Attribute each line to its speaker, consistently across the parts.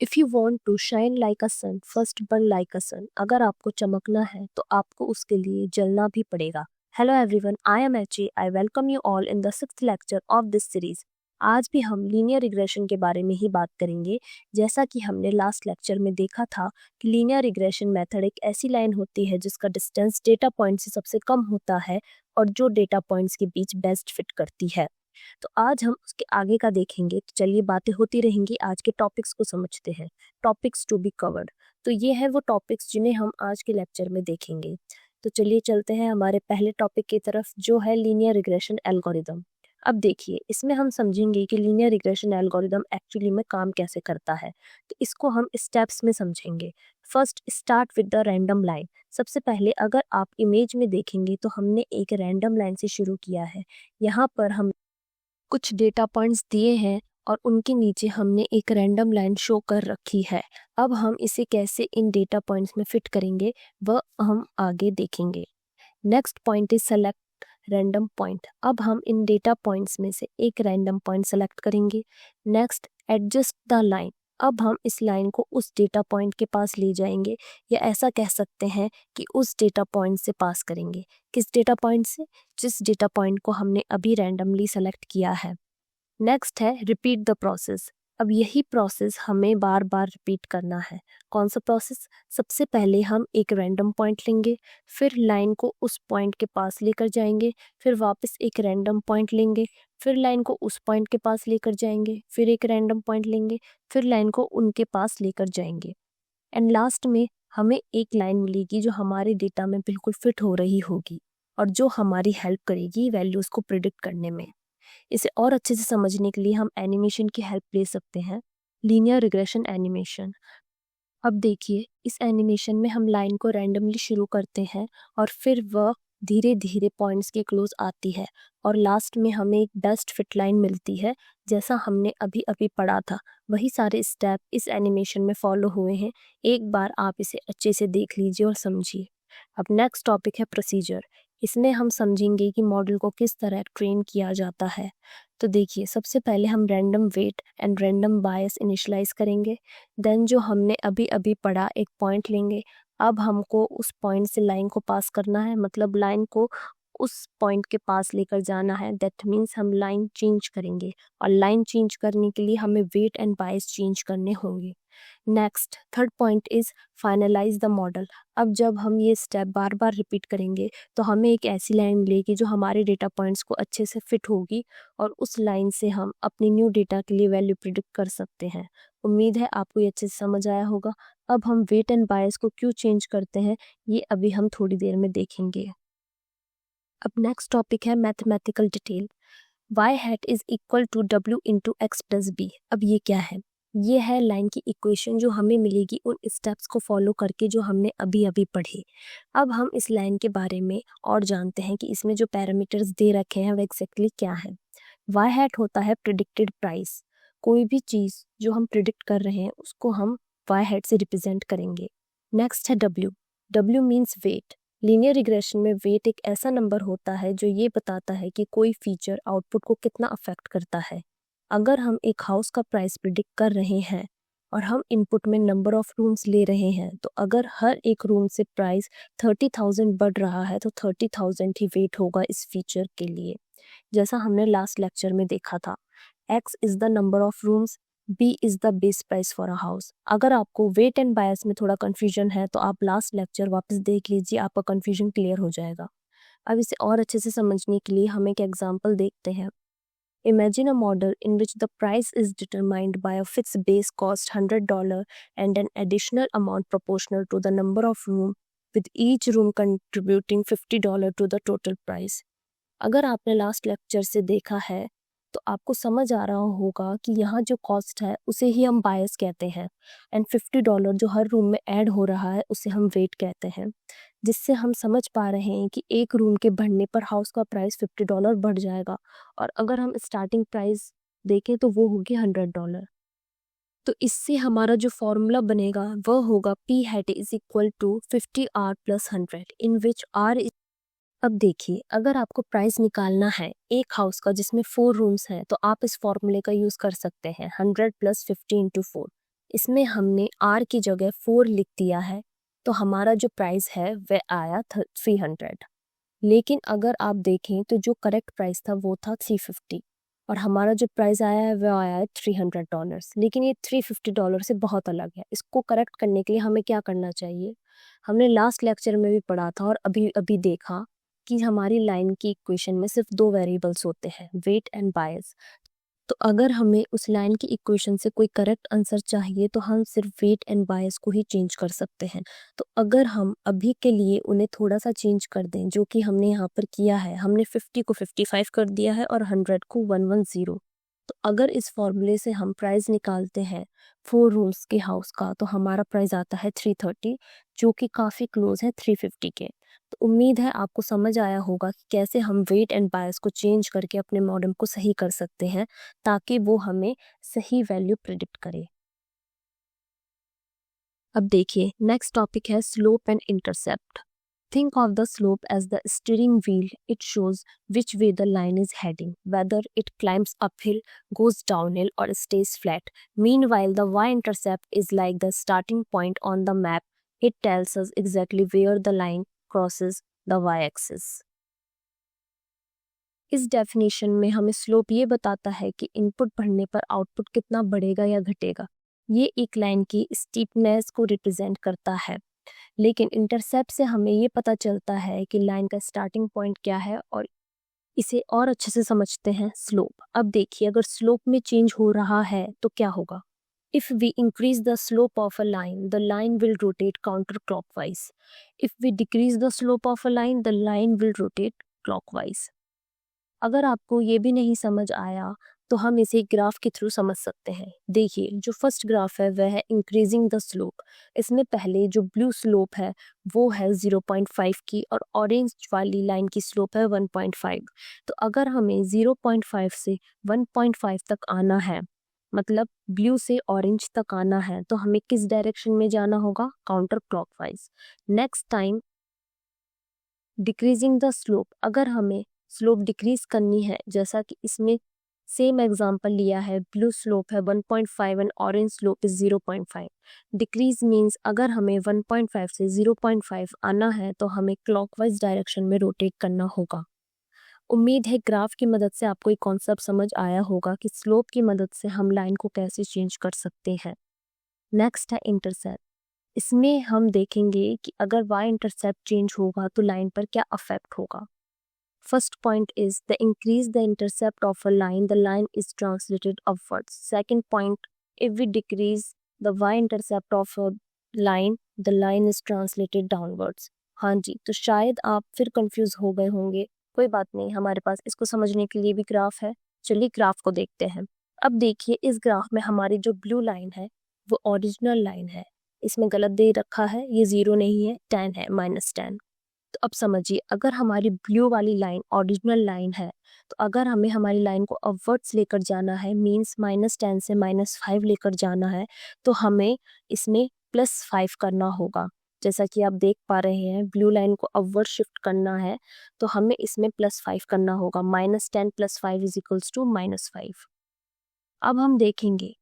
Speaker 1: If you want to shine like a sun first burn like a sun. अगर आपको चमकना है तो आपको उसके लिए जलना भी पड़ेगा। Hello everyone, I am H I welcome you all in the sixth lecture of this series. आज भी हम लीनियर रिग्रेशन के बारे में ही बात करेंगे। जैसा कि हमने लास्ट लेक्चर में देखा था कि लीनियर रिग्रेशन मेथड एक ऐसी लाइन होती है जिसका डिस्टेंस डेटा पॉइंट से सबसे कम होता है और जो डेटा पॉइंट्स के बीच बेस्ट फिट करती है। तो आज हम उसके आगे का देखेंगे। तो चलिए बातें होती रहेंगी, आज के टॉपिक्स को समझते हैं। टॉपिक्स टू बी कवर्ड, तो ये है वो टॉपिक्स जिन्हें हम आज के लेक्चर में देखेंगे। तो चलिए चलते हैं हमारे पहले टॉपिक की तरफ, जो है लीनियर रिग्रेशन एल्गोरिदम। अब देखिए, इसमें हम समझेंगे कि लीनियर रिग्रेशन एल्गोरिदम एक्चुअली में काम कैसे करता है। तो इसको हम स्टेप्स में समझेंगे। First, start with the random line. सबसे पहले अगर आप इमेज में देखेंगे तो हमने एक रैंडम लाइन से शुरू किया है। यहाँ पर हम कुछ डेटा पॉइंट्स दिए हैं और उनके नीचे हमने एक रैंडम लाइन शो कर रखी है। अब हम इसे कैसे इन डेटा पॉइंट्स में फिट करेंगे वह हम आगे देखेंगे। Next point is select random point. अब हम इन डेटा पॉइंट्स में से एक रैंडम पॉइंट सेलेक्ट करेंगे। Next, adjust the line. अब हम इस लाइन को उस डेटा पॉइंट के पास ले जाएंगे, या ऐसा कह सकते हैं कि उस डेटा पॉइंट से पास करेंगे। किस डेटा पॉइंट से? जिस डेटा पॉइंट को हमने अभी रैंडमली सेलेक्ट किया है। नेक्स्ट है रिपीट द प्रोसेस। अब यही प्रोसेस हमें बार बार रिपीट करना है। कौन सा प्रोसेस? सबसे पहले हम एक रैंडम पॉइंट लेंगे, फिर लाइन को उस पॉइंट के पास लेकर जाएंगे, फिर वापस एक रैंडम पॉइंट लेंगे, फिर लाइन को उस पॉइंट के पास लेकर जाएंगे, फिर एक रैंडम पॉइंट लेंगे, फिर लाइन को उनके पास लेकर जाएंगे। एंड लास्ट में हमें एक लाइन मिलेगी जो हमारे डेटा में बिल्कुल फिट हो रही होगी और जो हमारी हेल्प करेगी वैल्यूज़ को प्रिडिक्ट करने में। इसे और अच्छे से समझने के लिए हम एनिमेशन की हेल्प ले सकते हैं, लीनियर रिग्रेशन एनिमेशन। अब देखिए, इस एनिमेशन में हम लाइन को रैंडमली शुरू करते हैं और फिर वह धीरे धीरे पॉइंट्स के क्लोज आती है और लास्ट में हमें एक बेस्ट फिट लाइन मिलती है, जैसा हमने अभी अभी पढ़ा था। वही सारे स्टेप इस एनिमेशन में फॉलो हुए हैं। एक बार आप इसे अच्छे से देख लीजिए और समझिए। अब नेक्स्ट टॉपिक है प्रोसीजर। इसमें हम समझेंगे कि मॉडल को किस तरह ट्रेन किया जाता है। तो देखिए, सबसे पहले हम random weight and random bias initialise करेंगे। देन जो हमने अभी अभी पढ़ा, एक पॉइंट लेंगे। अब हमको उस पॉइंट से लाइन को पास करना है, मतलब लाइन को उस पॉइंट के पास लेकर जाना है। दैट मीन्स हम लाइन चेंज करेंगे और लाइन चेंज करने के लिए हमें वेट एंड बायस चेंज करने होंगे। Next, third point is finalise the model. अब जब हम ये स्टेप बार बार रिपीट करेंगे तो हमें एक ऐसी लाइन मिलेगी जो हमारे डेटा पॉइंट्स को अच्छे से फिट होगी और उस लाइन से हम अपनी न्यू डेटा के लिए वैल्यू प्रिडिक्ट कर सकते हैं। उम्मीद है आपको ये अच्छे से समझ आया होगा। अब हम वेट एंड बायस को क्यों चेंज करते हैं ये अभी हम थोड़ी देर में देखेंगे। अब नेक्स्ट टॉपिक है mathematical detail. y hat is equal to w into x plus b. अब ये क्या है? ये है लाइन की इक्वेशन जो हमें मिलेगी उन स्टेप्स को फॉलो करके जो हमने अभी अभी पढ़े। अब हम इस लाइन के बारे में और जानते हैं कि इसमें जो पैरामीटर्स दे रखे हैं वो एग्जैक्टली क्या है। y हैट होता है प्रिडिक्टेड प्राइस। कोई भी चीज़ जो हम प्रिडिक्ट कर रहे हैं उसको हम y हैट से रिप्रेजेंट करेंगे। नेक्स्ट है w। w means weight. Linear regression में वेट एक ऐसा नंबर होता है जो ये बताता है कि कोई फीचर आउटपुट को कितना अफेक्ट करता है। अगर हम एक हाउस का प्राइस प्रिडिक्ट कर रहे हैं और हम इनपुट में नंबर ऑफ रूम्स ले रहे हैं, तो अगर हर एक रूम से प्राइस 30,000 बढ़ रहा है तो 30,000 ही वेट होगा इस फीचर के लिए। जैसा हमने लास्ट लेक्चर में देखा था, x is the number of rooms, b is the base price for a house. अगर आपको वेट एंड बायस में थोड़ा कंफ्यूजन है तो आप लास्ट लेक्चर वापस देख लीजिए, आपका कंफ्यूजन क्लियर हो जाएगा। अब इसे और अच्छे से समझने के लिए हम एक एग्जांपल देखते हैं। Imagine a model in which the price is determined by a fixed base cost $100 and an additional amount proportional to the number of room, with each room contributing $50 to the total price. अगर आपने last lecture से देखा है तो आपको समझ आ रहा होगा कि यहाँ जो कॉस्ट है उसे ही हम बायस कहते हैं एंड $50 जो हर रूम में ऐड हो रहा है उसे हम वेट कहते हैं, जिससे हम समझ पा रहे हैं कि एक रूम के बढ़ने पर हाउस का प्राइस $50 बढ़ जाएगा और अगर हम स्टार्टिंग प्राइस देखें तो वो होगी $100। तो इससे हमारा जो फॉर्मूला बनेगा वह होगा P hat is equal to 50R plus 100 in which R। अब देखिए, अगर आपको प्राइस निकालना है एक हाउस का जिसमें 4 रूम्स हैं तो आप इस फॉर्मूले का यूज़ कर सकते हैं 100 प्लस 50 इंटू 4। इसमें हमने R की जगह 4 लिख दिया है, तो हमारा जो प्राइस है वह आया 300। लेकिन अगर आप देखें तो जो करेक्ट प्राइस था वो था 350 और हमारा जो प्राइस आया है वह आया है $300। लेकिन ये $350 से बहुत अलग है। इसको करेक्ट करने के लिए हमें क्या करना चाहिए? हमने लास्ट लेक्चर में भी पढ़ा था और अभी अभी देखा कि हमारी लाइन की इक्वेशन में सिर्फ 2 वेरिएबल्स होते हैं, वेट एंड बायस। तो अगर हमें उस लाइन की इक्वेशन से कोई करेक्ट आंसर चाहिए तो हम सिर्फ वेट एंड बायस को ही चेंज कर सकते हैं। तो अगर हम अभी के लिए उन्हें थोड़ा सा चेंज कर दें, जो कि हमने यहाँ पर किया है, हमने 50 को 55 कर दिया है और 100 को 110। तो अगर इस फॉर्मूले से हम प्राइस निकालते हैं 4 रूम्स के हाउस का, तो हमारा प्राइस आता है 330, जो कि काफ़ी क्लोज है 350 के। तो उम्मीद है आपको समझ आया होगा कि कैसे हम वेट एंड बायस को चेंज करके अपने मॉडल को सही कर सकते हैं, ताकि वो हमें सही वैल्यू प्रिडिक्ट करे। अब देखिए, नेक्स्ट टॉपिक है slope and intercept. Think of the slope as the steering wheel. It shows which way the line is heading, whether it climbs uphill, goes downhill, or stays flat. Meanwhile, the y-intercept is like the starting point on the map. It tells us exactly where the line crosses the y-axis. इस definition में हमें slope ये बताता है कि input बढ़ने पर output कितना बढ़ेगा या घटेगा। ये एक लाइन की स्टीपनेस को रिप्रेजेंट करता है। लेकिन इंटरसेप्ट से हमें ये पता चलता है कि लाइन का स्टार्टिंग पॉइंट क्या है और इसे और अच्छे से समझते हैं स्लोप। अब देखिए, अगर स्लोप में चेंज हो रहा है तो क्या होगा? If we increase the slope of a line will rotate counterclockwise. If we decrease the slope of a line, the line will rotate clockwise. अगर आपको ये भी नहीं समझ आया तो हम इसे ग्राफ के थ्रू समझ सकते हैं। देखिए, जो फर्स्ट ग्राफ है वह है इंक्रीजिंग द स्लोप। इसमें पहले जो ब्लू स्लोप है वो है 0.5 की और ऑरेंज वाली लाइन की स्लोप है 1.5। तो अगर हमें 0.5 से 1.5 तक आना है, मतलब ब्लू से ऑरेंज तक आना है, तो हमें किस डायरेक्शन में जाना होगा? Counter clockwise. Next time decreasing the slope, अगर हमें स्लोप डिक्रीज करनी है, जैसा कि इसमें सेम एग्जांपल लिया है, ब्लू स्लोप है 1.5 and orange slope is 0.5। Decrease means अगर हमें 1.5 से 0.5 आना है तो हमें क्लॉकवाइज डायरेक्शन में रोटेट करना होगा। उम्मीद है ग्राफ की मदद से आपको एक कॉन्सेप्ट समझ आया होगा कि स्लोप की मदद से हम लाइन को कैसे चेंज कर सकते हैं। नेक्स्ट है इंटरसेप्ट। इसमें हम देखेंगे कि अगर y इंटरसेप्ट चेंज होगा तो लाइन पर क्या अफेक्ट होगा। First point is the increase the intercept of a line, the line is translated upwards. Second point, if we decrease the y-intercept of a line is translated downwards. हाँ जी, तो शायद आप फिर कंफ्यूज हो गए होंगे। कोई बात नहीं, हमारे पास इसको समझने के लिए भी ग्राफ है। चलिए ग्राफ को देखते हैं। अब देखिए, इस ग्राफ में हमारी जो ब्लू लाइन है वो ओरिजिनल लाइन है। इसमें गलत दे रखा है, ये 0 नहीं है, 10 है, -10। तो अब समझिए, अगर हमारी ब्लू वाली लाइन ओरिजिनल लाइन है, तो अगर हमें हमारी लाइन को अपवर्ड्स लेकर जाना है, मींस -10 से -5 लेकर जाना है, तो हमें इसमें +5 करना होगा। जैसा कि आप देख पा रहे हैं, ब्लू लाइन को अपवर्ड शिफ्ट करना है तो हमें इसमें +5 करना होगा। -10 + 5 = -5। अब हम देखेंगे,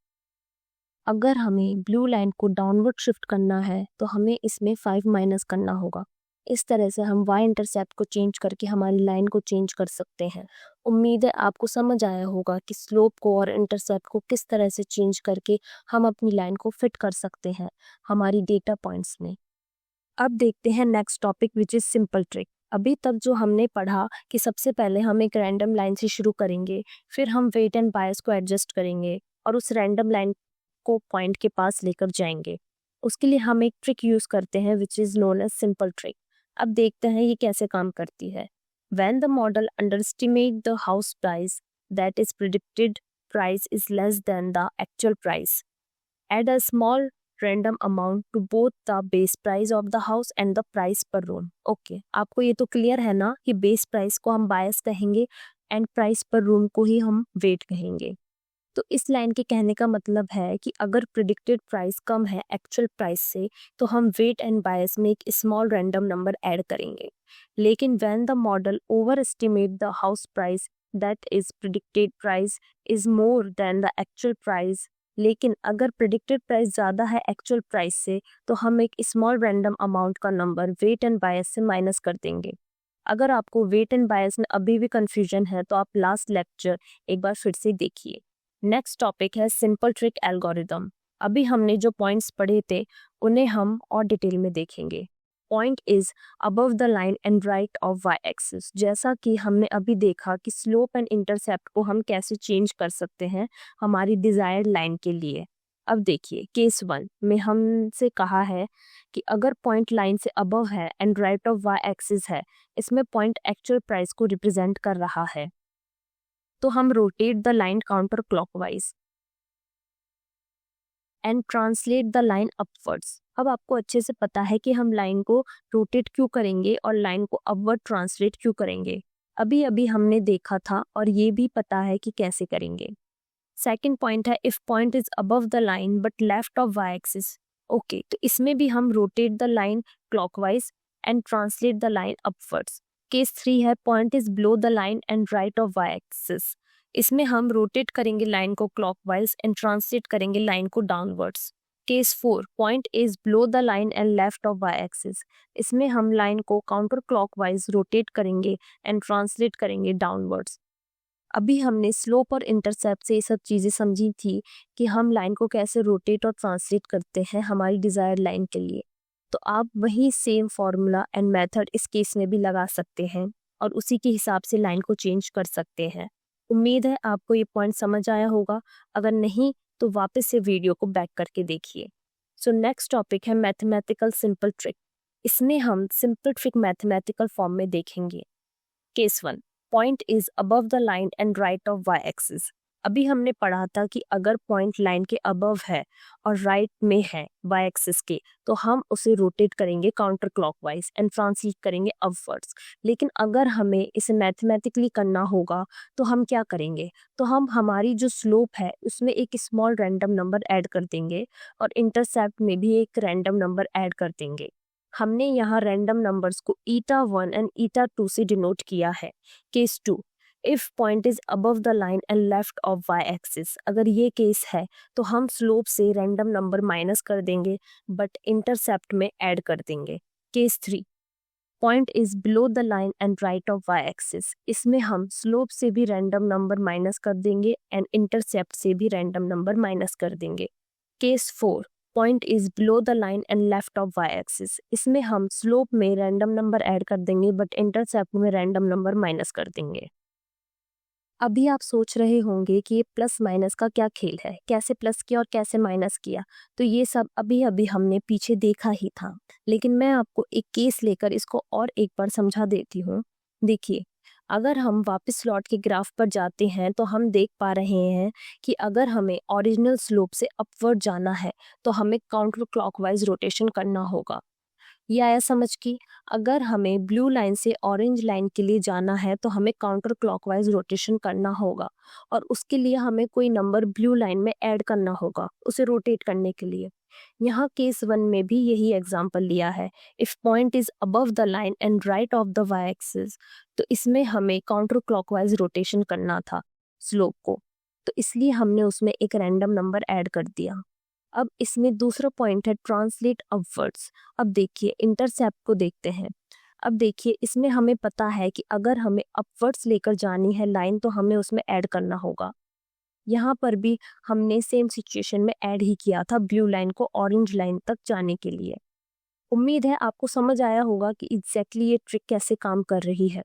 Speaker 1: अगर हमें ब्लू लाइन को डाउनवर्ड शिफ्ट करना है तो हमें इसमें 5 माइनस करना होगा। इस तरह से हम y इंटरसेप्ट को चेंज करके हमारी लाइन को चेंज कर सकते हैं। उम्मीद है आपको समझ आया होगा कि स्लोप को और इंटरसेप्ट को किस तरह से चेंज करके हम अपनी लाइन को फिट कर सकते हैं हमारी डेटा पॉइंट्स में। अब देखते हैं next topic which is simple trick. अभी तक जो हमने पढ़ा कि सबसे पहले हम एक रैंडम लाइन से शुरू करेंगे, फिर हम वेट एंड बायस को एडजस्ट करेंगे और उस रैंडम लाइन को पॉइंट के पास लेकर जाएंगे। उसके लिए हम एक ट्रिक यूज़ करते हैं which is known as simple trick. अब देखते हैं ये कैसे काम करती है। When the model underestimate the house price, that is predicted price is less than the actual price, add a small random amount to both the base price of the house and the price per room. Okay, आपको ये तो clear है ना कि base price को हम बायस कहेंगे and price पर रूम को ही हम वेट कहेंगे। तो इस लाइन के कहने का मतलब है कि अगर प्रिडिक्टेड प्राइस कम है एक्चुअल प्राइस से, तो हम वेट एंड बायस में एक स्मॉल रैंडम नंबर ऐड करेंगे। लेकिन when the model over estimate the house price, that is predicted price is more than the actual price, लेकिन अगर प्रिडिक्टेड प्राइस ज़्यादा है एक्चुअल प्राइस से तो हम एक स्मॉल रैंडम अमाउंट का नंबर वेट एंड बायस से माइनस कर देंगे। अगर आपको वेट एंड बायस में अभी भी कंफ्यूजन है तो आप लास्ट लेक्चर एक बार फिर से देखिए। नेक्स्ट टॉपिक है सिंपल ट्रिक एल्गोरिदम। अभी हमने जो पॉइंट्स पढ़े थे उन्हें हम और डिटेल में देखेंगे। Point is above the line and right of Y axis. जैसा कि हमने अभी देखा कि स्लोप एंड इंटरसेप्ट को हम कैसे चेंज कर सकते हैं हमारी डिजायर्ड लाइन के लिए। अब देखिए केस 1 में हमसे कहा है कि अगर पॉइंट लाइन से अबव है and right of Y axis है, इसमें पॉइंट एक्चुअल प्राइस को रिप्रेजेंट कर रहा है, तो हम rotate the line counter clockwise and translate the line upwards. अब आपको अच्छे से पता है कि हम लाइन को रोटेट क्यों करेंगे और लाइन को अपवर्ड ट्रांसलेट क्यों करेंगे। अभी अभी हमने देखा था और ये भी पता है कि कैसे करेंगे। सेकंड पॉइंट है if point is above the line but left of Y axis. Okay, तो इसमें भी हम rotate the line clockwise and translate the line upwards. Case 3 है point is below the line and right of Y axis. इसमें हम rotate करेंगे line को clockwise and translate करेंगे लाइन को downwards. Case 4 point is below the line and left of Y axis. इसमें हम line को काउंटर क्लॉकवाइज रोटेट करेंगे एंड ट्रांसलेट करेंगे डाउनवर्ड्स। अभी हमने स्लोप और इंटरसेप्ट से ये सब चीज़ें समझी थी कि हम लाइन को कैसे रोटेट और ट्रांसलेट करते हैं हमारी डिज़ायर्ड लाइन के लिए। तो आप वही सेम फॉर्मूला एंड मेथड इस केस में भी लगा सकते हैं और उसी के हिसाब से लाइन को चेंज कर सकते हैं। उम्मीद है आपको ये पॉइंट समझ आया होगा। अगर नहीं तो वापस से वीडियो को बैक करके देखिए। सो नेक्स्ट टॉपिक है मैथमेटिकल सिंपल ट्रिक। इसमें हम सिंपल ट्रिक मैथमेटिकल फॉर्म में देखेंगे। Case 1 point is above the line and right of Y axis. अभी हमने पढ़ा था कि अगर पॉइंट लाइन के अबव है और राइट में है वाई एक्सिस के, तो हम उसे रोटेट करेंगे काउंटर क्लॉकवाइज एंड ट्रांसलेट करेंगे अपवर्ड्स। लेकिन अगर हमें इसे मैथमेटिकली करना होगा तो हम क्या करेंगे, तो हम हमारी जो स्लोप है उसमें एक स्मॉल रैंडम नंबर ऐड कर देंगे और इंटरसेप्ट में भी एक रैंडम नंबर ऐड कर देंगे। हमने यहाँ रैंडम नंबर्स को eta1 एंड eta2 से डिनोट किया है। Case 2 if point is above the line and left of Y axis. अगर ये केस है तो हम स्लोप से रैंडम नंबर माइनस कर देंगे बट इंटरसेप्ट में ऐड कर देंगे। Case 3 point is below the line and right of Y axis. इसमें हम स्लोप से भी रैंडम नंबर माइनस कर देंगे एंड इंटरसेप्ट से भी रैंडम नंबर माइनस कर देंगे। Case 4 point is below the line and left of Y axis. इसमें हम स्लोप में रैंडम नंबर ऐड कर देंगे बट इंटरसेप्ट में रैंडम नंबर माइनस कर देंगे। अभी आप सोच रहे होंगे कि ये प्लस माइनस का क्या खेल है, कैसे प्लस किया और कैसे माइनस किया। तो ये सब अभी अभी हमने पीछे देखा ही था, लेकिन मैं आपको एक केस लेकर इसको और एक बार समझा देती हूँ। देखिए, अगर हम वापस स्लॉट के ग्राफ पर जाते हैं तो हम देख पा रहे हैं कि अगर हमें ओरिजिनल स्लोप से अपवर्ड जाना है तो हमें काउंटर क्लॉकवाइज रोटेशन करना होगा। ये आया समझ की अगर हमें ब्लू लाइन से ऑरेंज लाइन के लिए जाना है तो हमें काउंटर क्लॉकवाइज रोटेशन करना होगा और उसके लिए हमें कोई नंबर ब्लू लाइन में ऐड करना होगा उसे रोटेट करने के लिए। यहाँ केस 1 में भी यही एग्जांपल लिया है। If point is above the line and right of the Y axis, तो इसमें हमें काउंटर क्लॉकवाइज रोटेशन करना था स्लोप को, तो इसलिए हमने उसमें एक रैंडम नंबर ऐड कर दिया। अब इसमें दूसरा पॉइंट है ट्रांसलेट अपवर्ड्स। अब देखिए इंटरसेप्ट को देखते हैं। अब देखिए इसमें हमें पता है कि अगर हमें अपवर्ड्स लेकर जानी है लाइन तो हमें उसमें ऐड करना होगा। यहाँ पर भी हमने सेम सिचुएशन में ऐड ही किया था ब्लू लाइन को ऑरेंज लाइन तक जाने के लिए। उम्मीद है आपको समझ आया होगा कि एग्जैक्टली ये ट्रिक कैसे काम कर रही है।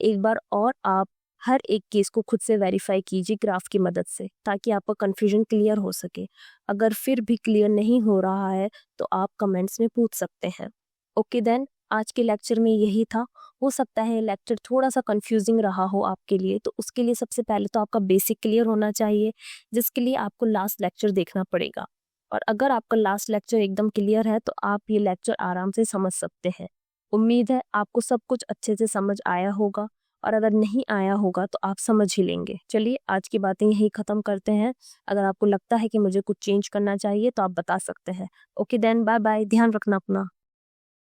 Speaker 1: एक बार और आप हर एक केस को खुद से वेरीफाई कीजिए ग्राफ की मदद से ताकि आपका कन्फ्यूजन क्लियर हो सके। अगर फिर भी क्लियर नहीं हो रहा है तो आप कमेंट्स में पूछ सकते हैं। ओके देन, आज के लेक्चर में यही था। हो सकता है लेक्चर थोड़ा सा कंफ्यूजिंग रहा हो आपके लिए, तो उसके लिए सबसे पहले तो आपका बेसिक क्लियर होना चाहिए, जिसके लिए आपको लास्ट लेक्चर देखना पड़ेगा। और अगर आपका लास्ट लेक्चर एकदम क्लियर है तो आप ये लेक्चर आराम से समझ सकते हैं। उम्मीद है आपको सब कुछ अच्छे से समझ आया होगा, और अगर नहीं आया होगा तो आप समझ ही लेंगे। चलिए आज की बातें यही ख़त्म करते हैं। अगर आपको लगता है कि मुझे कुछ चेंज करना चाहिए तो आप बता सकते हैं। ओके देन, बाय बाय, ध्यान रखना अपना।